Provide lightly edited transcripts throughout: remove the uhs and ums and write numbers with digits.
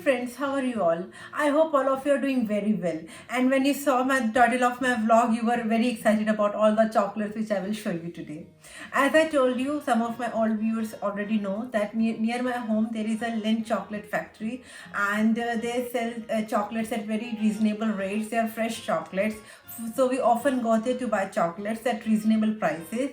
friends, how are you all? I hope all of you are doing very well. And when you saw my title of my vlog, you were very excited about all the chocolates which I will show you today. As I told you, some of my old viewers already know that near my home there is a Lindt chocolate factory, and they sell chocolates at very reasonable rates. They are fresh chocolates, so we often go there to buy chocolates at reasonable prices,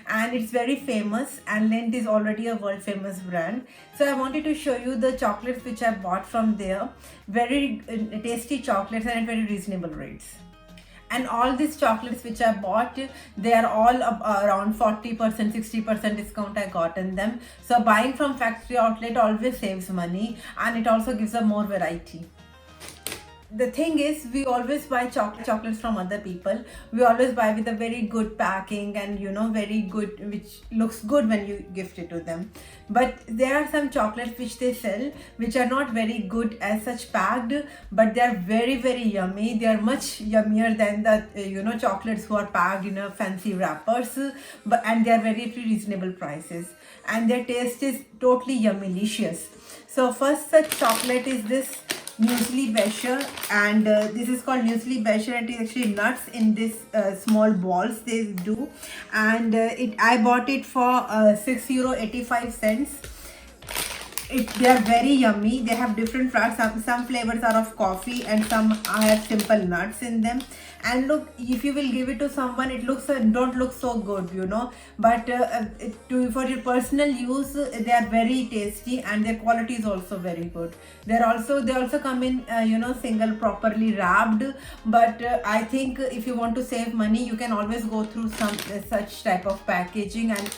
and it's very famous, and Lindt is already a world famous brand. So I wanted to show you the chocolates which I bought from there. Very tasty chocolates and at very reasonable rates. And all these chocolates which I bought, they are all around 40%, 60% discount I got in them. So buying from factory outlet always saves money, and it also gives a more variety. The thing is, we always buy chocolates from other people. We always buy with a very good packing, and very good, which looks good when you gift it to them. But there are some chocolates which they sell which are not very good as such packed, but they are very, very yummy. They are much yummier than the chocolates who are packed in a fancy wrappers, and they are very reasonable prices, and their taste is totally yummy-licious. So first such chocolate is this Muesli Becher, and this is called Muesli Becher. It is actually nuts in this small balls they do, and I bought it for €6.85. They are very yummy. They have different flavors. Some flavors are of coffee, and some have simple nuts in them. And look, if you will give it to someone, it don't look so good, but for your personal use, they are very tasty, and their quality is also very good. They also come in single properly wrapped, but I think if you want to save money, you can always go through some such type of packaging, and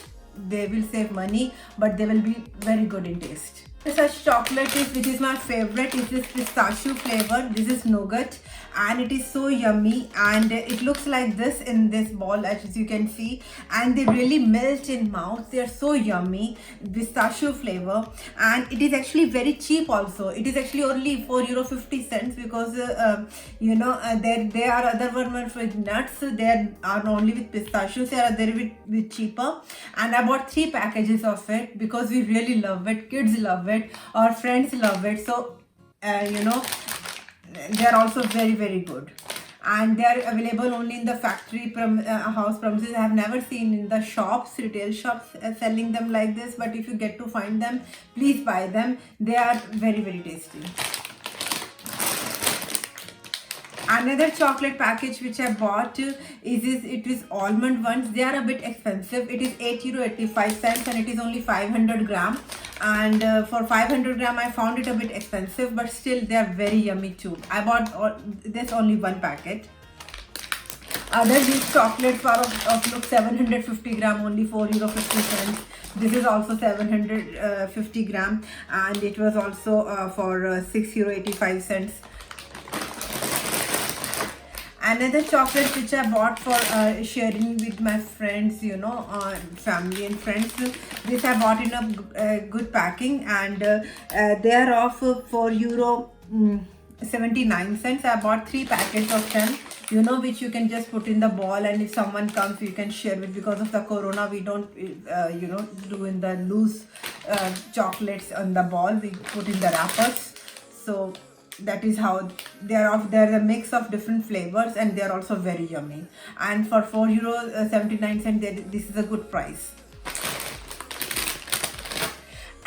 they will save money, but they will be very good in taste. Such chocolate which is my favorite, is this pistachio flavor. This is nougat, and it is so yummy, and it looks like this in this ball, as you can see, and they really melt in mouth. They are so yummy, pistachio flavor, and it is actually very cheap also. It is actually only €4.50, because there are other ones with nuts. They are only with pistachios. They are there with cheaper, and I bought 3 packages of it because we really love it. Kids love it, our friends love it. So they are also very, very good, and they are available only in the factory house premises. I have never seen in the shops, retail shops, selling them like this, but if you get to find them, please buy them. They are very, very tasty. Another chocolate package which I bought is almond ones. They are a bit expensive. It is €8.85, and it is only 500 gram. And for 500 gram, I found it a bit expensive, but still they are very yummy too. I bought this only 1 packet. These chocolates are of look 750 gram, only €4.50. This is also 750 gram, and it was also for €6.85. Another chocolate which I bought for sharing with my friends, family and friends. This I bought in a good packing, and they are off for €79. I bought 3 packets of them, which you can just put in the ball, and if someone comes, you can share it. Because of the corona, we don't, do in the loose chocolates on the ball. We put in the wrappers. So that is how they are. They're a mix of different flavors, and they are also very yummy. And for €4.79, this is a good price.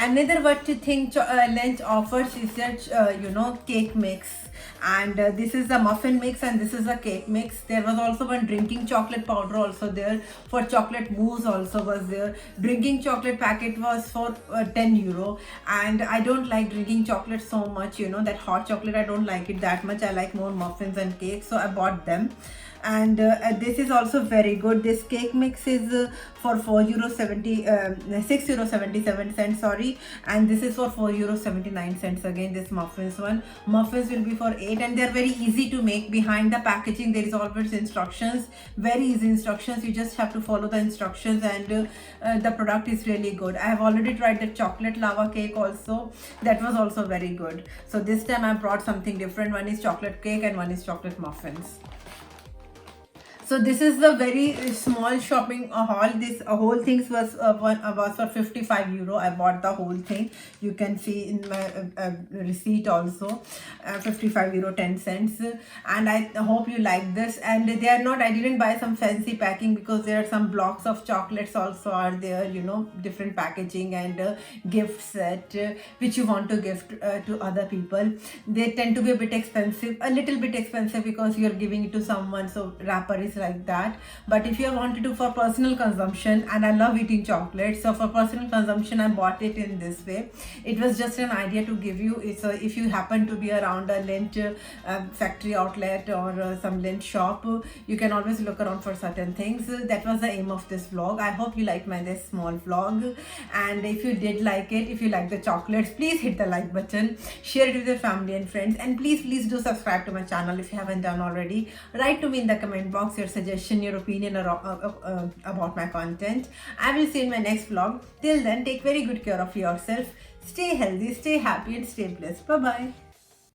Another what you think Lindt offers is that cake mix, and this is the muffin mix, and this is a cake mix. There was also one drinking chocolate powder also there. For chocolate mousse also was there. Drinking chocolate packet was for €10, and I don't like drinking chocolate so much, that hot chocolate, I don't like it that much. I like more muffins and cakes, so I bought them. And this is also very good. This cake mix is for €6.77, sorry, and this is for €4.79 again. This muffins will be for 8, and they are very easy to make. Behind the packaging there is always instructions, very easy instructions. You just have to follow the instructions, and the product is really good. I have already tried the chocolate lava cake also. That was also very good. So this time I brought something different. One is chocolate cake and one is chocolate muffins. So this is the very small shopping haul. This whole things was for 55 euro. I bought the whole thing. You can see in my receipt also, 55 euro 10 cents. And I hope you like this. And they are not. I didn't buy some fancy packing because there are some blocks of chocolates also are there. You know, different packaging and gift set which you want to gift to other people. They tend to be a bit expensive, a little bit expensive because you're giving it to someone. So wrapper is like that. But if you want to do for personal consumption, and I love eating chocolate, so for personal consumption I bought it in this way. It was just an idea to give you. It's if you happen to be around a Lindt factory outlet or some Lindt shop, you can always look around for certain things. That was the aim of this vlog. I hope you liked my this small vlog, and if you did like it, if you like the chocolates, please hit the like button, share it with your family and friends, and please do subscribe to my channel if you haven't done already. Write to me in the comment box your suggestion, your opinion about my content. I will see you in my next vlog. Till then, take very good care of yourself. Stay healthy, stay happy, and stay blessed. Bye bye.